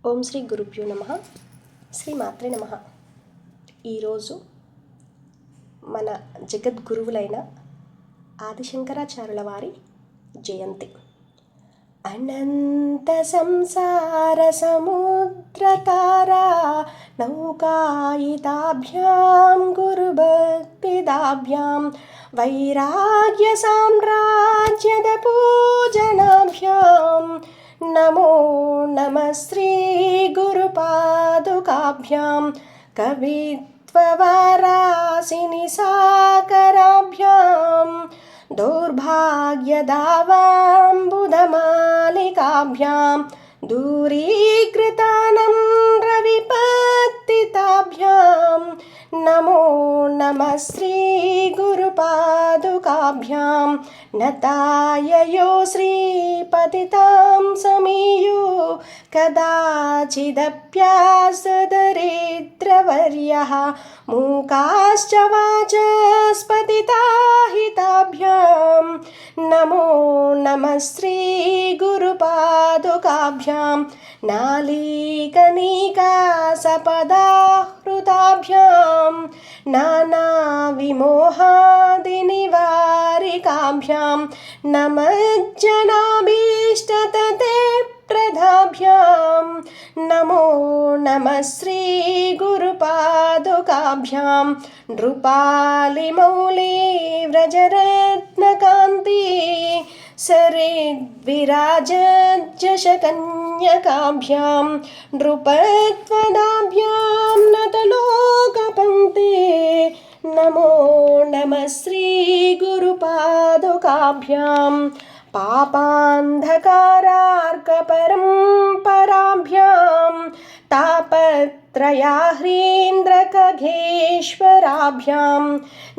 ఓం శ్రీ గురుభ్యో నమః. శ్రీ మాత్రే నమః. ఈరోజు మన జగద్గురువులైన ఆదిశంకరాచార్యుల వారి జయంతి. అనంత సంసార సముద్రతారా నౌకాయితాభ్యాం గురుభక్తిదాభ్యాం వైరాగ్య సామ్రాజ్యద పూజనాభ్యాం నమో నమః శ్రీ గురుపాదుకాభ్యాం కవిత్వవారాసిని సాకరాభ్యాం దౌర్భాగ్యదావాంబుధమాలికాభ్యాం దూరీకృతానం రవిపత్తితాభ్యాం నమో నమః శ్రీ గురుపాదుకాభ్యాం నతాయయో శ్రీపతితాం సమీయో కదాచిదప్యాసదరిద్రవర్యః మూకాశ్చ వాచస్పతితాహితాభ్యాం నమో నమః శ్రీ గురుపాదుకాభ్యాం నాళీకనీకాసపదాహృతాభ్యాం నానావిమోహాదినివారికాభ్యాం నమజ్జనాభీష్టతతే ప్రదాభ్యాం నమో నమః శ్రీ గురుపాదుకాభ్యాం నృపాలిమౌళీ వ్రజరత్నకాంతి సరిద్విరాజజ్జశకన్యకాభ్యాం నృపత్వదాభ్యాం నతలోకపంక్తే నమో నమః శ్రీ గురుపాదుకాభ్యాం పాపాంధకారార్కపరంపరాభ్యాం తాపత్రయాహ్రీంద్రఖగేశ్వరాభ్యాం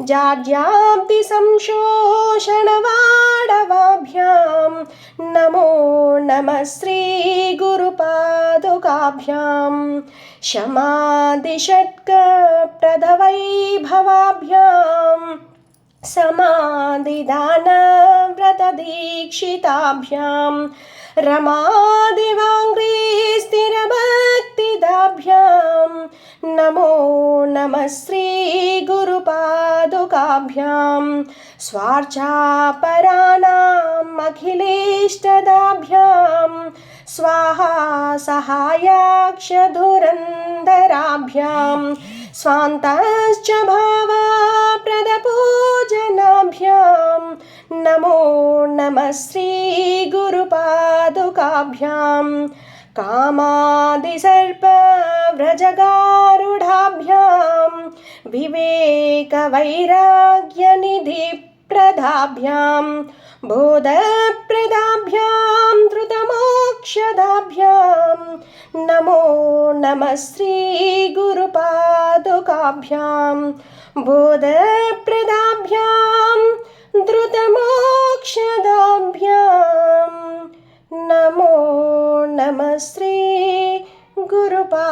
జాడ్యాబ్ది సంశోషణవాడవాభ్యాం నమో నమః శ్రీ గురుపాదుకాభ్యాం శమాదిషట్కప్రదవైభవాభ్యాం సమాధిదానవ్రతదీక్షితాభ్యాం రమాదివాంగ్రీస్థిరభక్తిదాభ్యాం నమో నమః శ్రీ గురుపాదుకాభ్యాం స్వార్చాపరాణాం అఖిలేష్టదాభ్యాం స్వాహా సహాయాక్షధురంధరాభ్యాం స్వాంతశ్చ భావప్రదపూజనాభ్యాం నమో నమః శ్రీ గురుపాదుకాభ్యాం కామాదిసర్పవ్రజగారుఢాభ్యాం వివేకవైరాగ్యనిధిప్రదాభ్యాం బోధప్రదాభ్యాం ధృతమోక్షదాభ్యాం నమో నమః శ్రీ గురుపాదుకాభ్యాం బోధప్రదాభ్యాం ధృతమోక్షదాభ్యాం నమో నమః శ్రీ గురుపాదుకాభ్యాం.